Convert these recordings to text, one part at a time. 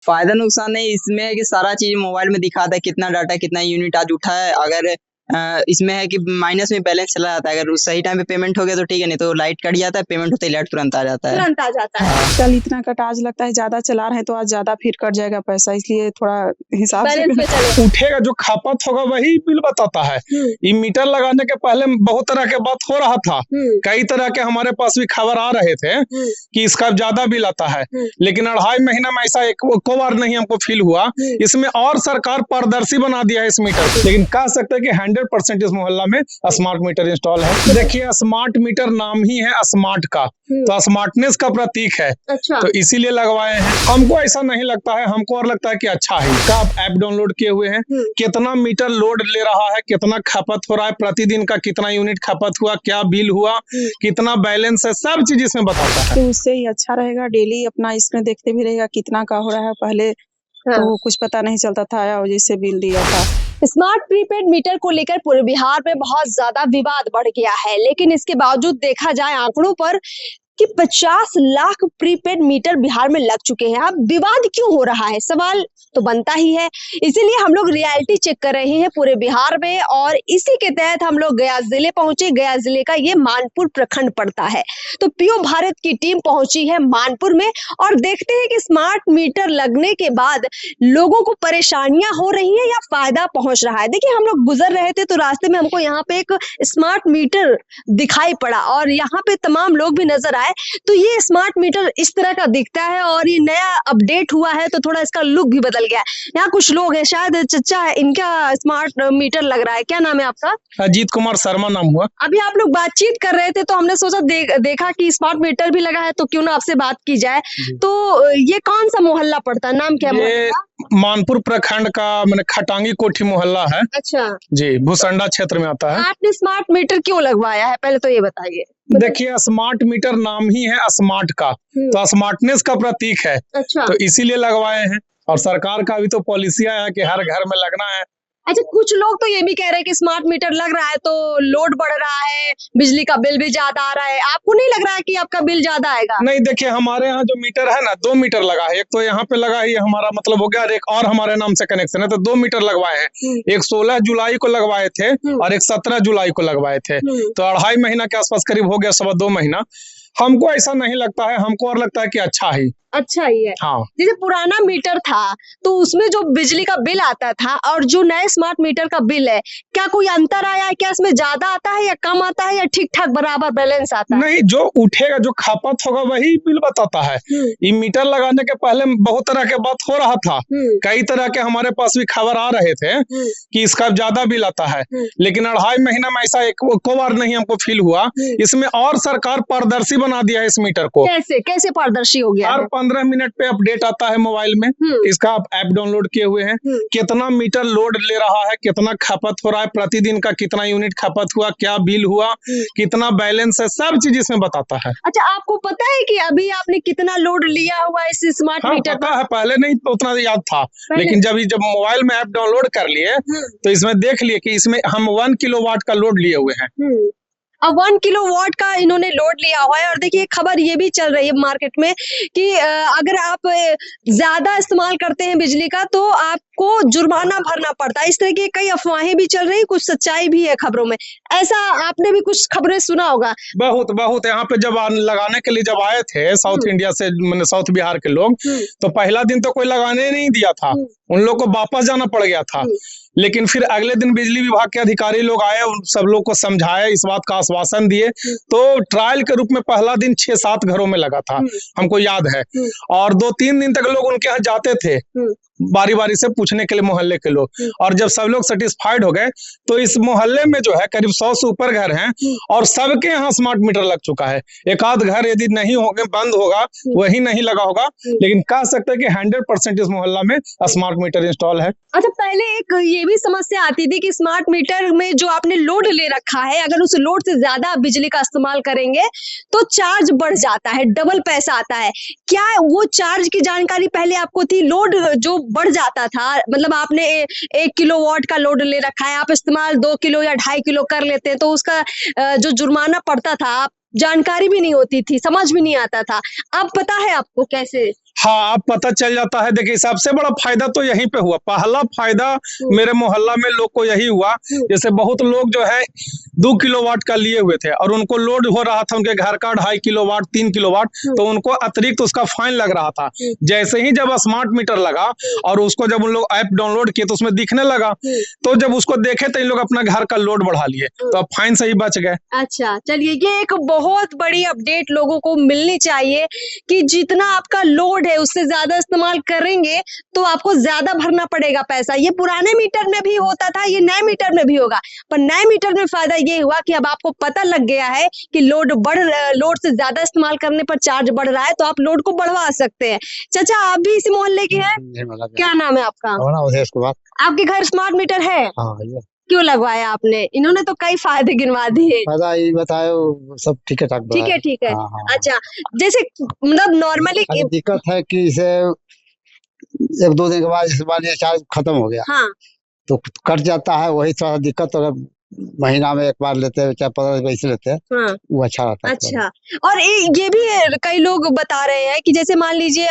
फ़ायदा नुकसान नहीं इसमें है कि सारा चीज़ मोबाइल में दिखाता है कितना डाटा, कितना यूनिट आज उठा है। अगर इसमें है कि माइनस में बैलेंस चला जाता है। अगर उस सही टाइम पे पेमेंट हो गया तो ठीक है, नहीं तो लाइट कट जाता है, पेमेंट होते ही लाइट तुरंत आ जाता है। तुरंत आ जाता है। हाँ। कल इतना कटा, आज लगता है ज़्यादा चला रहे हैं तो आज ज़्यादा फिर कट जाएगा पैसा, इसलिए थोड़ा हिसाब से बैलेंस में चले। उठेगा जो खपत होगा वही बिल बताता है। ये मीटर लगाने के पहले बहुत तरह के बात हो रहा था, कई तरह के हमारे पास भी खबर आ रहे थे कि इसका ज्यादा बिल आता है, लेकिन 2.5 महीना में ऐसा एक को बार नहीं हमको फील हुआ। इसमें और सरकार पारदर्शी बना दिया है इस मीटर को। लेकिन कह सकते हैं कि 100% इस मोहल्ला में स्मार्ट मीटर इंस्टॉल है। देखिए स्मार्ट मीटर नाम ही है स्मार्ट का, तो स्मार्टनेस का प्रतीक है। अच्छा। तो इसीलिए लगवाए हैं। हमको ऐसा नहीं लगता है, हमको और लगता है कि अच्छा है। का आप ऐप डाउनलोड किए हुए हैं, कितना मीटर लोड ले रहा है, कितना खपत हो रहा है, प्रतिदिन का कितना यूनिट खपत हुआ, क्या बिल हुआ, कितना बैलेंस है, सब चीज इसमें बताता है। तो उससे ही अच्छा रहेगा, डेली अपना इसमें देखते भी रहेगा कितना का हो रहा है। पहले तो कुछ पता नहीं चलता था और जैसे बिल दिया था। स्मार्ट प्रीपेड मीटर को लेकर पूरे बिहार में बहुत ज्यादा विवाद बढ़ गया है, लेकिन इसके बावजूद देखा जाए आंकड़ों पर कि 50 लाख प्रीपेड मीटर बिहार में लग चुके हैं। अब विवाद क्यों हो रहा है, सवाल तो बनता ही है। इसीलिए हम लोग रियलिटी चेक कर रहे हैं पूरे बिहार में, और इसी के तहत हम लोग गया जिले पहुंचे। गया जिले का ये मानपुर प्रखंड पड़ता है, तो पीओ भारत की टीम पहुंची है मानपुर में, और देखते हैं कि स्मार्ट मीटर लगने के बाद लोगों को परेशानियां हो रही है या फायदा पहुंच रहा है। देखिए, हम लोग गुजर रहे थे तो रास्ते में हमको यहाँ पे एक स्मार्ट मीटर दिखाई पड़ा, और यहाँ पे तमाम लोग भी नजर आए। तो ये स्मार्ट मीटर इस तरह का दिखता है, और ये नया अपडेट हुआ है तो थोड़ा इसका लुक भी बदल गया है। यहाँ कुछ लोग हैं, शायद चचा है, इनका स्मार्ट मीटर लग रहा है। क्या नाम है आपका? अजीत कुमार शर्मा नाम हुआ। अभी आप लोग बातचीत कर रहे थे तो हमने सोचा देखा कि स्मार्ट मीटर भी लगा है, तो क्यों ना आपसे बात की जाए। तो ये कौन सा मोहल्ला पड़ता है, नाम क्या है? ये मानपुर प्रखंड का मैंने खटांगी कोठी मोहल्ला है। अच्छा जी, भूसंडा क्षेत्र में आता है। आपने स्मार्ट मीटर क्यों लगवाया है, पहले तो ये बताइए। देखिए स्मार्ट मीटर नाम ही है स्मार्ट का, तो स्मार्टनेस का प्रतीक है। अच्छा। तो इसीलिए लगवाए हैं, और सरकार का भी तो पॉलिसी है कि हर घर में लगना है। अच्छा, कुछ लोग तो ये भी कह रहे हैं कि स्मार्ट मीटर लग रहा है तो लोड बढ़ रहा है, बिजली का बिल भी ज्यादा आ रहा है। आपको नहीं लग रहा है कि आपका बिल ज्यादा आएगा? नहीं, देखिए हमारे यहाँ जो मीटर है ना, 2 मीटर लगा है। एक तो यहाँ पे लगा है, ये हमारा मतलब हो गया, और एक और हमारे नाम से कनेक्शन है, तो 2 मीटर लगवाए हैं। एक 16 जुलाई को लगवाए थे और एक 17 जुलाई को लगवाए थे। तो 2.5 महीना के आसपास करीब हो गया, 2.25 महीना। हमको ऐसा नहीं लगता है, हमको और लगता है कि अच्छा ही अच्छा ही है। हाँ। जैसे पुराना मीटर था तो उसमें जो बिजली का बिल आता था और जो नए स्मार्ट मीटर का बिल है, क्या कोई अंतर आया है? क्या इसमें ज्यादा आता है या कम आता है, या ठीक ठाक बराबर बैलेंस आता है? नहीं, जो उठेगा जो खपत होगा वही बिल बताता है। ये मीटर लगाने के पहले बहुत तरह के बात हो रहा था, कई तरह के हमारे पास भी खबर आ रहे थे कि इसका ज्यादा बिल आता है, लेकिन 2.5 महीना में ऐसा एक को बार नहीं हमको फील हुआ। इसमें और सरकार पारदर्शी बना दिया है इस मीटर को। कैसे पारदर्शी हो गया? 15 मिनट पे अपडेट आता है मोबाइल में। इसका आप ऐप डाउनलोड किए हुए हैं, कितना मीटर लोड ले रहा है, कितना खपत हो रहा है, प्रतिदिन का कितना यूनिट खपत हुआ, क्या बिल हुआ, कितना बैलेंस है, सब चीज इसमें बताता है। अच्छा, आपको पता है कि अभी आपने कितना लोड लिया हुआ है इस स्मार्ट मीटर? पता है, पहले नहीं तो उतना याद था, लेकिन जब मोबाइल में ऐप डाउनलोड कर लिए तो इसमें देख लिए कि इसमें हम 1 किलोवाट का लोड लिए हुए हैं। अब 1 किलोवाट का इन्होंने लोड लिया हुआ है। और देखिए, खबर ये भी चल रही है मार्केट में कि अगर आप ज्यादा इस्तेमाल करते हैं बिजली का तो आपको जुर्माना भरना पड़ता है। इस तरह की कई अफवाहें भी चल रही, कुछ सच्चाई भी है खबरों में। ऐसा आपने भी कुछ खबरें सुना होगा? बहुत यहाँ पे जब लगाने के लिए जब आए थे साउथ इंडिया से, मैंने साउथ बिहार के लोग, तो पहला दिन तो कोई लगाने नहीं दिया था, उन लोग को वापस जाना पड़ गया था। लेकिन फिर अगले दिन बिजली विभाग के अधिकारी लोग आए, उन सब लोग को समझाया, इस बात का आश्वासन दिए। तो ट्रायल के रूप में पहला दिन 6-7 घरों में लगा था, हमको याद है। और 2-3 दिन तक लोग उनके यहाँ जाते थे बारी बारी से पूछने के लिए, मोहल्ले के लोग। और जब सब लोग सेटिस्फाइड हो गए तो इस मोहल्ले में जो है करीब 100 से ऊपर घर हैं, और सबके यहाँ स्मार्ट मीटर लग चुका है। एक आध घर यदि नहीं होंगे, बंद होगा, वही नहीं लगा होगा, लेकिन कह सकते हैं कि 100% इस मोहल्ला में स्मार्ट मीटर इंस्टॉल है। अच्छा, पहले एक ये भी समस्या आती थी कि स्मार्ट मीटर में जो आपने लोड ले रखा है, अगर उस लोड से ज्यादा बिजली का इस्तेमाल करेंगे तो चार्ज बढ़ जाता है, डबल पैसा आता है। क्या वो चार्ज की जानकारी पहले आपको थी? लोड जो बढ़ जाता था, मतलब आपने 1 किलोवाट का लोड ले रखा है, आप इस्तेमाल 2 किलो या 2.5 किलो कर लेते हैं तो उसका जो जुर्माना पड़ता था, जानकारी भी नहीं होती थी, समझ भी नहीं आता था। अब पता है आपको कैसे? हाँ, अब पता चल जाता है। देखिए, सबसे बड़ा फायदा तो यहीं पे हुआ। पहला फायदा मेरे मोहल्ला में लोग को यही हुआ, जैसे बहुत लोग जो है 2 किलोवाट का लिए हुए थे और उनको लोड हो रहा था उनके घर का 2.5 किलोवाट 3 किलोवाट, तो उनको अतिरिक्त उसका फाइन लग रहा था। जैसे ही जब स्मार्ट मीटर लगा और उसको जब उन लोग ऐप डाउनलोड किए तो उसमें दिखने लगा, तो जब उसको देखे तो इन लोग अपना घर का लोड बढ़ा लिए, तो अब फाइन से ही बच गए। अच्छा, चलिए, ये एक बहुत बड़ी अपडेट लोगों को मिलनी चाहिए कि जितना आपका लोड है उससे ज्यादा इस्तेमाल करेंगे तो आपको ज्यादा भरना पड़ेगा पैसा। ये पुराने मीटर में भी होता था, ये नए मीटर में भी होगा, पर नए मीटर में फायदा ये हुआ कि अब आपको पता लग गया है कि लोड से ज्यादा इस्तेमाल करने पर चार्ज बढ़ रहा है, तो आप लोड को बढ़वा सकते हैं। चाचा, आप भी इसी मोहल्ले के हैं? क्या नाम है आपका? आपके घर स्मार्ट मीटर है? क्यों लगवाया आपने? इन्होंने तो कई फायदे गिनवा दिए। फायदा ये बताओ, सब ठीक ठाक। ठीक है, ठीक है। हाँ। अच्छा, जैसे मतलब नॉर्मली दिक्कत है कि इसे 1-2 दिन के बाद इस बार ये चार्ज खत्म हो गया, हाँ, तो कट जाता है, वही थोड़ा दिक्कत। अगर महीना में एक बार लेते हैं, चाहे 15 पैसे लेते हैं, हाँ, वो अच्छा रहता है। अच्छा। और ये भी कई लोग बता रहे हैं कि जैसे मान लीजिए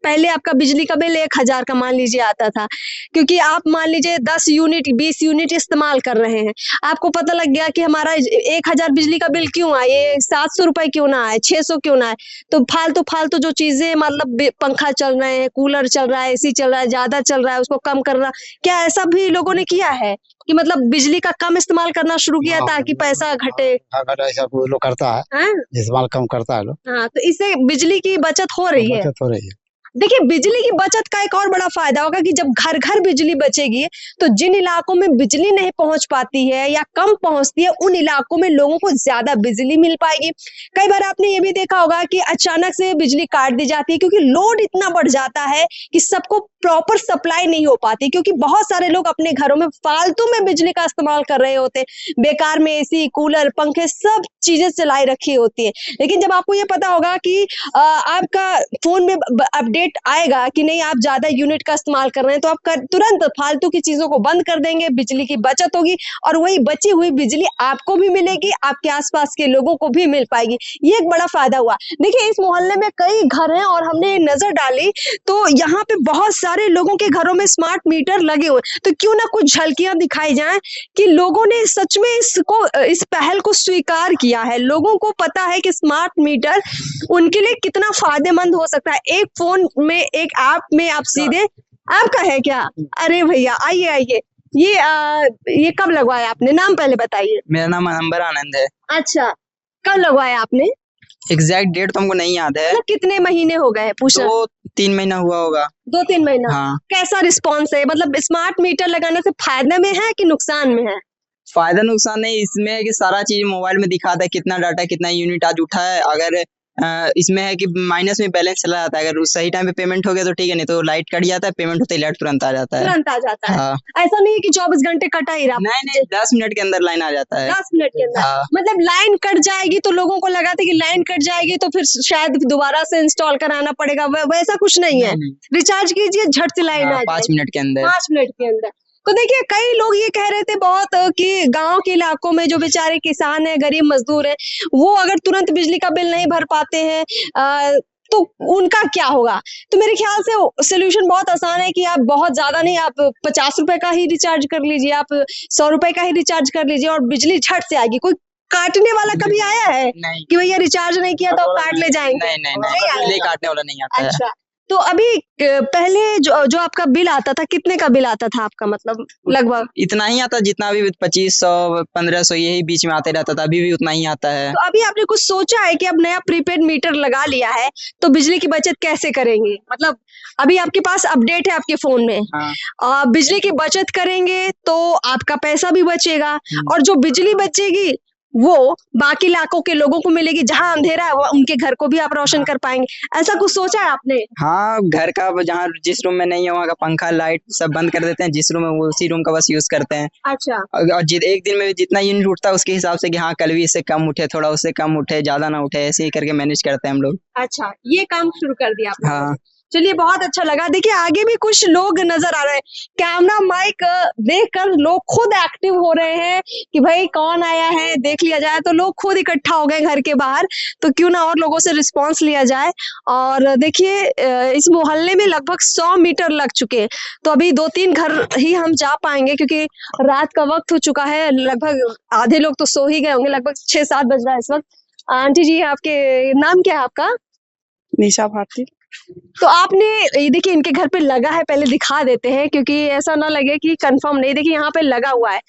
पहले आपका बिजली का बिल 1000 का मान लीजिए आता था, क्योंकि आप मान लीजिए 10 यूनिट 20 यूनिट इस्तेमाल कर रहे हैं, आपको पता लग गया कि हमारा 1000 बिजली का बिल क्यों आए, 700 रुपए क्यों ना आए, 600 क्यों ना आए, तो फालतू जो चीजें, मतलब पंखा चल रहे हैं, कूलर चल रहा है, एसी चल रहा है, ज्यादा चल रहा है, उसको कम करना, क्या ऐसा भी लोगों ने किया है कि मतलब बिजली का कम इस्तेमाल करना शुरू किया ताकि पैसा घटे? ऐसा कोई लोग करता है, इस्तेमाल कम करता है लोग। हाँ, तो इससे बिजली की बचत हो रही है। बचत हो रही है। देखिए, बिजली की बचत का एक और बड़ा फायदा होगा कि जब घर घर बिजली बचेगी तो जिन इलाकों में बिजली नहीं पहुंच पाती है या कम पहुंचती है, उन इलाकों में लोगों को ज्यादा बिजली मिल पाएगी। कई बार आपने ये भी देखा होगा कि अचानक से बिजली काट दी जाती है क्योंकि लोड इतना बढ़ जाता है कि सबको प्रॉपर सप्लाई नहीं हो पाती, क्योंकि बहुत सारे लोग अपने घरों में फालतू में बिजली का इस्तेमाल कर रहे होते, बेकार में एसी, कूलर, पंखे, सब चीजें चलाई रखी होती है। लेकिन जब आपको ये पता होगा कि आपका फोन में अपडेट आएगा कि नहीं, आप ज्यादा यूनिट का इस्तेमाल कर रहे हैं, तो आप तुरंत फालतू की चीजों को बंद कर देंगे, बिजली की बचत होगी और वही बची हुई बिजली आपको भी मिलेगी, आपके आसपास के लोगों को भी मिल पाएगी। ये एक बड़ा फायदा हुआ। देखिए, इस मोहल्ले में कई घर हैं और हमने नजर डाली तो यहाँ पे बहुत सारे लोगों के घरों में स्मार्ट मीटर लगे हुए, तो क्यों ना कुछ झलकियां दिखाई जाएं कि लोगों ने सच में इस पहल को स्वीकार किया है। लोगों को पता है कि स्मार्ट मीटर उनके लिए कितना फायदेमंद हो सकता है। एक फोन में, एक ऐप में आप सीधे, आपका है क्या? अरे भैया, आइए आइए। ये कब लगवाया आपने? नाम पहले बताइए। मेरा नाम अंबर आनंद है। अच्छा, कब लगवाया आपने? एग्जैक्ट डेट तो हमको नहीं याद है। मतलब कितने महीने हो गए पूछना? 2-3 महीना हुआ होगा। 2-3 महीना। हाँ। कैसा रिस्पॉन्स है? मतलब स्मार्ट मीटर लगाने से फायदा में है कि नुकसान में है? फायदा नुकसान नहीं, इसमें है कि सारा चीज मोबाइल में दिखाता है, कितना डाटा कितना यूनिट आज उठा है। अगर इसमें है कि माइनस में बैलेंस चला जाता है, अगर उस सही टाइम पे पेमेंट हो गया तो ठीक है, नहीं तो लाइट कट जाता है, पेमेंट होते ही लाइट तुरंत आ जाता है। तुरंत आ जाता है। हाँ। ऐसा नहीं है कि 24 घंटे कटा ही रहा। नहीं, 10 मिनट के अंदर लाइन आ जाता है। 10 मिनट के अंदर। हाँ। मतलब लाइन कट जाएगी तो लोगों को लगा था कि लाइन कट जाएगी तो फिर शायद दोबारा से इंस्टॉल कराना पड़ेगा, वैसा कुछ नहीं है। रिचार्ज कीजिए, झट से लाइन आ जाए 5 मिनट के अंदर। 5 मिनट के अंदर। तो देखिए, कई लोग ये कह रहे थे बहुत कि गांव के इलाकों में जो बेचारे किसान हैं, गरीब मजदूर हैं, वो अगर तुरंत बिजली का बिल नहीं भर पाते हैं तो उनका क्या होगा? तो मेरे ख्याल से सोल्यूशन बहुत आसान है कि आप बहुत ज्यादा नहीं, आप 50 रुपए का ही रिचार्ज कर लीजिए, आप 100 रुपए का ही रिचार्ज कर लीजिए और बिजली झट से आएगी। कोई काटने वाला कभी आया है नहीं कि भैया रिचार्ज नहीं किया तो काट ले जाएंगे? नहीं, बिजली काटने वाला नहीं आता है। अच्छा, तो अभी पहले जो आपका बिल आता था, कितने का बिल आता था आपका? मतलब लगभग इतना ही आता, जितना भी 2500 1500 यही बीच में आते रहता था, अभी भी उतना ही आता है। तो अभी आपने कुछ सोचा है कि अब नया प्रीपेड मीटर लगा लिया है तो बिजली की बचत कैसे करेंगे? मतलब अभी आपके पास अपडेट है आपके फोन में। हाँ। बिजली की बचत करेंगे तो आपका पैसा भी बचेगा और जो बिजली बचेगी वो बाकी इलाकों के लोगों को मिलेगी, जहाँ अंधेरा है उनके घर को भी आप रोशन कर पाएंगे। ऐसा कुछ सोचा है आपने? हाँ, घर का जहाँ जिस रूम में नहीं है वहाँ का पंखा लाइट सब बंद कर देते हैं, जिस रूम में वो उसी रूम का बस यूज करते हैं। अच्छा। और एक दिन में जितना यूनिट उठता है उसके हिसाब से कि हाँ कल भी इससे कम उठे, थोड़ा उससे कम उठे, ज्यादा ना उठे, ऐसे ही करके मैनेज करते हैं हम लोग। अच्छा, ये काम शुरू कर दिया आपने? हाँ। चलिए बहुत अच्छा लगा। देखिए आगे भी कुछ लोग नजर आ रहे हैं, कैमरा माइक देखकर लोग खुद एक्टिव हो रहे हैं कि भाई कौन आया है देख लिया जाए, तो लोग खुद इकट्ठा हो गए घर के बाहर, तो क्यों ना और लोगों से रिस्पांस लिया जाए। और देखिए इस मोहल्ले में लगभग 100 मीटर लग चुके हैं, तो अभी 2-3 घर ही हम जा पाएंगे क्योंकि रात का वक्त हो चुका है, लगभग आधे लोग तो सो ही गए होंगे, लगभग 6-7 बज रहा है इस वक्त। आंटी जी आपके नाम क्या है आपका? निशा भारती। तो आपने ये देखिए इनके घर पे लगा है, पहले दिखा देते हैं क्योंकि ऐसा ना लगे कि कंफर्म नहीं। देखिए यहाँ पे लगा हुआ है,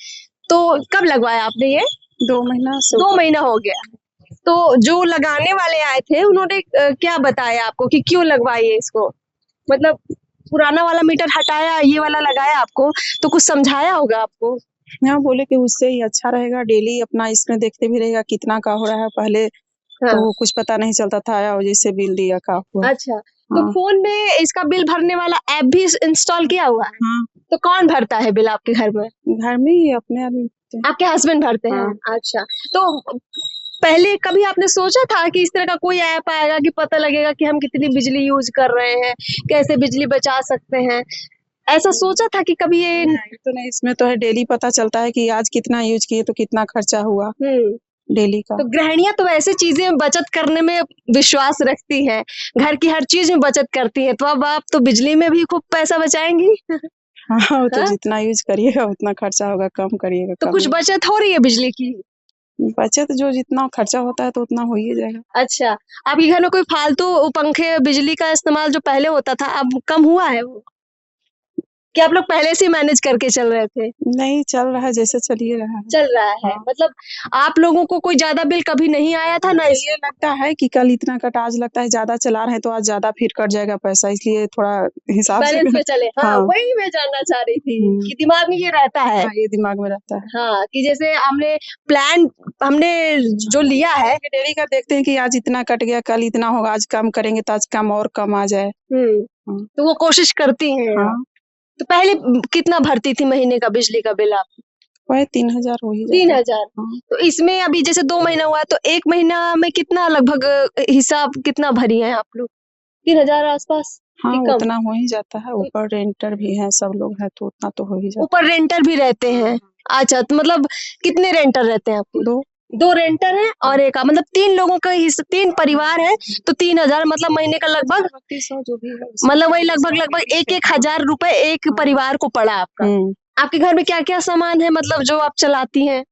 तो कब लगवाया आपने ये? 2 महीना से 2 महीना हो गया। तो जो लगाने वाले आए थे उन्होंने क्या बताया आपको कि क्यों लगवाइए इसको? मतलब पुराना वाला मीटर हटाया, ये वाला लगाया आपको, तो कुछ समझाया होगा आपको? यहाँ बोले कि उससे ही अच्छा रहेगा, डेली अपना इसमें देखते भी रहेगा कितना का हो रहा है। पहले हाँ। तो कुछ पता नहीं चलता था, आया और जैसे बिल दिया का हुआ। अच्छा, तो हाँ। फोन में इसका बिल भरने वाला ऐप भी इंस्टॉल किया हुआ है? हाँ, तो कौन भरता है बिल आपके घर में? घर में ही अपने आदमी भरते हैं। आपके हस्बैंड भरते हैं? हाँ। अच्छा, तो पहले कभी आपने सोचा था कि इस तरह का कोई ऐप आएगा कि पता लगेगा कि हम कितनी बिजली यूज कर रहे हैं, कैसे बिजली बचा सकते हैं? ऐसा सोचा था कि कभी ये? तो नहीं, इसमें तो है डेली पता चलता है कि आज कितना यूज किए तो कितना खर्चा हुआ डेली का। तो गृहिणियां तो ऐसे चीजें बचत करने में विश्वास रखती हैं, घर की हर चीज में बचत करती है, तो अब आप तो बिजली में भी खूब पैसा बचाएंगी। हाँ, वो तो हाँ? जितना यूज करिएगा उतना खर्चा होगा, कम करिएगा तो कम कुछ होगा। बचत हो रही है बिजली की? बचत जो जितना खर्चा होता है तो उतना हो ही जाएगा। अच्छा, आपके घर में कोई फालतू पंखे बिजली का इस्तेमाल जो पहले होता था अब कम हुआ है वो, कि आप लोग पहले से मैनेज करके चल रहे थे? नहीं, चल रहा है जैसे चल ही रहा है। चल रहा है। हाँ। मतलब आप लोगों को कोई ज्यादा बिल कभी नहीं आया था ना? ये लगता है कि कल इतना कट, आज लगता है ज्यादा चला रहे हैं तो आज ज्यादा फिर कट जाएगा पैसा, इसलिए थोड़ा हिसाब से बैलेंस में चले। हाँ, हाँ। वही मैं जानना चाह रही थी हम्म। कि दिमाग में ये रहता है। हाँ, ये दिमाग में रहता है। हाँ, कि जैसे हमने जो लिया है। डेली का देखते हैं कि आज इतना कट गया, कल इतना होगा, आज कम करेंगे तो आज कम और कम आ जाए। तो वो कोशिश करती हैं। हाँ, तो पहले कितना भरती थी महीने का बिजली का बिल आप? वही 3000 हो ही जाता है। 3000। हाँ। तो इसमें अभी जैसे 2 महीना हुआ, तो 1 महीना में कितना लगभग हिसाब कितना भरी है आप लोग? 3000 आसपास? हाँ, कि कम? उतना हो ही जाता है, ऊपर रेंटर भी है, सब लोग हैं तो उतना तो हो ही जाता ऊपर रेंटर भी रहते हैं? अच्छा, तो मतलब कितने रेंटर रहते हैं आपके? है। 2 2 रेंटर हैं और एक मतलब 3 लोगों का 3 परिवार है, तो 3000 मतलब महीने का लगभग 3200 जो भी है मतलब वही लगभग 1-1 हजार रुपए एक परिवार को पड़ा आपका। आपके घर में क्या क्या सामान है मतलब जो आप चलाती हैं?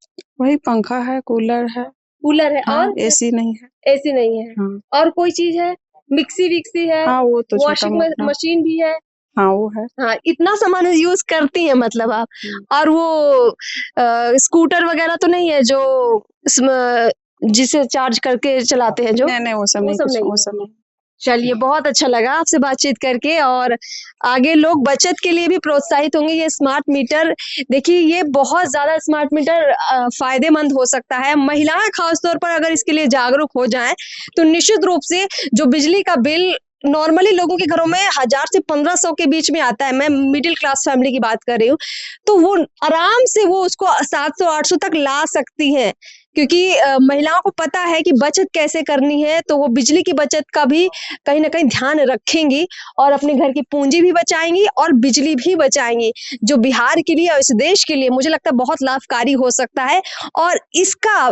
वही पंखा है, कूलर है। कूलर है। हाँ, और एसी नहीं है। एसी नहीं है? हाँ। और कोई चीज है? मिक्सी विक्सी है? हाँ, वो तो छोटा वॉशिंग मोटा। मशीन भी है? हाँ, वो है। हाँ, इतना सामान यूज करती हैं मतलब आप। और वो स्कूटर वगैरह तो नहीं है जो जिसे चार्ज करके चलाते हैं जो? नहीं, वो सब वो नहीं, सब कुछ नहीं वो है। सब नहीं। चलिए बहुत अच्छा लगा आपसे बातचीत करके, और आगे लोग बचत के लिए भी प्रोत्साहित होंगे। ये स्मार्ट मीटर देखिए, ये बहुत ज्यादा स्मार्ट मीटर फायदेमंद हो सकता है। महिलाएं खासतौर पर अगर इसके लिए जागरूक हो जाएं तो निश्चित रूप से जो बिजली का बिल नॉर्मली लोगों के घरों में 1000 से 1500 के बीच में आता है, मैं मिडिल क्लास फैमिली की बात कर रही हूँ, तो वो आराम से वो उसको 700-800 तक ला सकती हैं, क्योंकि महिलाओं को पता है कि बचत कैसे करनी है, तो वो बिजली की बचत का भी कहीं ना कहीं ध्यान रखेंगी और अपने घर की पूंजी भी बचाएंगी और बिजली भी बचाएंगी, जो बिहार के लिए और इस देश के लिए मुझे लगता है बहुत लाभकारी हो सकता है। और इसका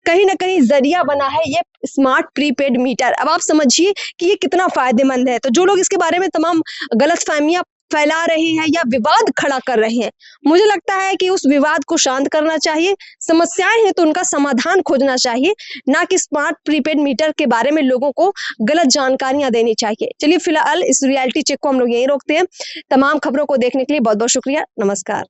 कहीं ना कहीं जरिया बना है ये स्मार्ट प्रीपेड मीटर। अब आप समझिए कि ये कितना फायदेमंद है। तो जो लोग इसके बारे में तमाम गलतफहमियां फैला रहे हैं या विवाद खड़ा कर रहे हैं, मुझे लगता है कि उस विवाद को शांत करना चाहिए। समस्याएं हैं तो उनका समाधान खोजना चाहिए, ना कि स्मार्ट प्रीपेड मीटर के बारे में लोगों को गलत जानकारियां देनी चाहिए। चलिए फिलहाल इस रियलिटी चेक को हम लोग यहीं रोकते हैं। तमाम खबरों को देखने के लिए बहुत बहुत शुक्रिया। नमस्कार।